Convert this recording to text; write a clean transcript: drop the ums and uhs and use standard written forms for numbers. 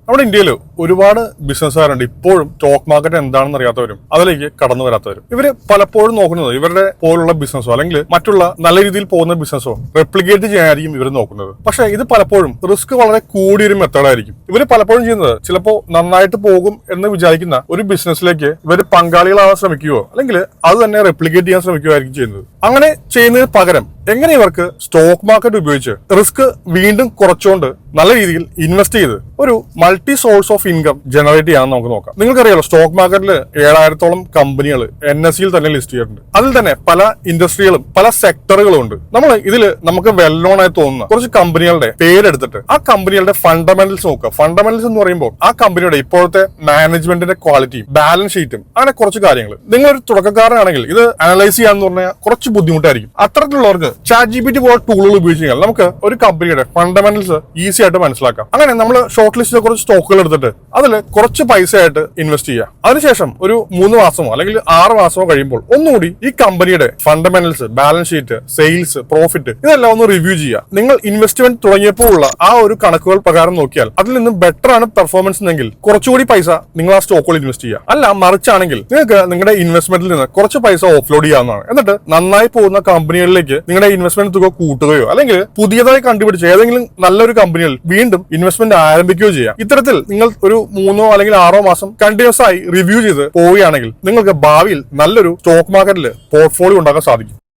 നമ്മുടെ ഇന്ത്യയിൽ ഒരുപാട് ബിസിനസ്സുകാരുണ്ട് ഇപ്പോഴും സ്റ്റോക്ക് മാർക്കറ്റ് എന്താണെന്ന് അറിയാത്തവരും അതിലേക്ക് കടന്നു വരാത്തവരും. ഇവര് പലപ്പോഴും നോക്കുന്നത് ഇവരുടെ പോലുള്ള ബിസിനസ്സോ അല്ലെങ്കിൽ മറ്റുള്ള നല്ല രീതിയിൽ പോകുന്ന ബിസിനസ്സോ റെപ്ലിക്കേറ്റ് ചെയ്യാനായിരിക്കും ഇവർ നോക്കുന്നത്. പക്ഷെ ഇത് പലപ്പോഴും റിസ്ക് വളരെ കൂടിയൊരു മെത്തേഡായിരിക്കും. ഇവർ പലപ്പോഴും ചെയ്യുന്നത് ചിലപ്പോൾ നന്നായിട്ട് പോകും എന്ന് വിചാരിക്കുന്ന ഒരു ബിസിനസ്സിലേക്ക് ഇവർ പങ്കാളികളാവാൻ ശ്രമിക്കുകയോ അല്ലെങ്കിൽ അത് തന്നെ റെപ്ലിക്കേറ്റ് ചെയ്യാൻ ശ്രമിക്കുകയോ ആയിരിക്കും ചെയ്യുന്നത്. അങ്ങനെ ചെയ്യുന്നതിന് പകരം എങ്ങനെ ഇവർക്ക് സ്റ്റോക്ക് മാർക്കറ്റ് ഉപയോഗിച്ച് റിസ്ക് വീണ്ടും കുറച്ചുകൊണ്ട് നല്ല രീതിയിൽ ഇൻവെസ്റ്റ് ചെയ്ത് ഒരു multi source of income generate ചെയ്യാൻ നമുക്ക് നോക്കാം. നിങ്ങൾക്കറിയാലോ സ്റ്റോക്ക് മാർക്കറ്റിൽ 7000-ഓളം കമ്പനികൾ NSE തന്നെ ലിസ്റ്റ് ചെയ്തിട്ടുണ്ട്. അതിൽ തന്നെ പല ഇൻഡസ്ട്രികളും പല സെക്ടറുകളും ഉണ്ട്. നമ്മൾ ഇതിൽ നമുക്ക് വെൽ നോൺ ആയി തോന്നുന്ന കുറച്ച് കമ്പനികളുടെ പേരെടുത്തിട്ട് ആ കമ്പനികളുടെ ഫണ്ടമെന്റൽസ് നോക്കുക. ഫണ്ടമെന്റൽസ് എന്ന് പറയുമ്പോൾ ആ കമ്പനിയുടെ ഇപ്പോഴത്തെ മാനേജ്മെന്റിന്റെ ക്വാളിറ്റിയും ബാലൻസ് ഷീറ്റും അങ്ങനെ കുറച്ച് കാര്യങ്ങൾ. നിങ്ങളൊരു തുടക്കക്കാരനാണെങ്കിൽ ഇത് അനലൈസ് ചെയ്യാന്ന് പറഞ്ഞാൽ കുറച്ച് ബുദ്ധിമുട്ടായിരിക്കും. അത്തരത്തിലുള്ളവർക്ക് ChatGPT പോലെ ടൂളുകൾ ഉപയോഗിച്ച് കഴിഞ്ഞാൽ നമുക്ക് ഒരു കമ്പനിയുടെ ഫണ്ടമെന്റൽസ് ഈസി ആയിട്ട് മനസ്സിലാക്കാം. അങ്ങനെ നമ്മൾ ഷോർട്ട് ലിസ്റ്റിലെ കുറച്ച് സ്റ്റോക്കുകൾ എടുത്തിട്ട് അതിൽ കുറച്ച് പൈസ ആയിട്ട് ഇൻവെസ്റ്റ് ചെയ്യുക. അതിനുശേഷം ഒരു 3 മാസമോ അല്ലെങ്കിൽ 6 മാസമോ കഴിയുമ്പോൾ ഒന്നുകൂടി ഈ കമ്പനിയുടെ fundamentals, balance sheet, sales, profit ഇതെല്ലാം ഒന്ന് റിവ്യൂ ചെയ്യുക. നിങ്ങൾ ഇൻവെസ്റ്റ്മെന്റ് തുടങ്ങിയപ്പോഴുള്ള ആ ഒരു കണക്കുകൾ പ്രകാരം നോക്കിയാൽ അതിൽ നിന്നും ബെറ്റർ ആണ് പെർഫോമൻസ് എങ്കിൽ കുറച്ചുകൂടി പൈസ നിങ്ങൾ ആ സ്റ്റോക്കുകൾ ഇൻവെസ്റ്റ് ചെയ്യുക. അല്ല മറിച്ചാണെങ്കിൽ നിങ്ങൾക്ക് നിങ്ങളുടെ ഇൻവെസ്റ്റ്മെന്റിൽ നിന്ന് കുറച്ച് പൈസ ഓഫ്ലോഡ് ചെയ്യാവുന്നതാണ്. എന്നിട്ട് നന്നായി പോകുന്ന കമ്പനികളിലേക്ക് നിങ്ങളുടെ ഇൻവെസ്റ്റ്മെന്റ് തുക കൂട്ടുകയോ അല്ലെങ്കിൽ പുതിയതായി കണ്ടുപിടിച്ച ഏതെങ്കിലും നല്ലൊരു കമ്പനിയിൽ വീണ്ടും ഇൻവെസ്റ്റ്മെന്റ് ആരംഭിക്കുകയോ ചെയ്യാം. ഇത്തരത്തിൽ നിങ്ങൾ ഒരു 3 അല്ലെങ്കിൽ 6 മാസം കണ്ടിന്യൂസ് ആയി റിവ്യൂ ചെയ്ത് പോവുകയാണെങ്കിൽ നിങ്ങൾക്ക് ഭാവിയിൽ നല്ലൊരു സ്റ്റോക്ക് മാർക്കറ്റിൽ പോർട്ട്ഫോളിയോ ഉണ്ടാക്കാൻ സാധിക്കും.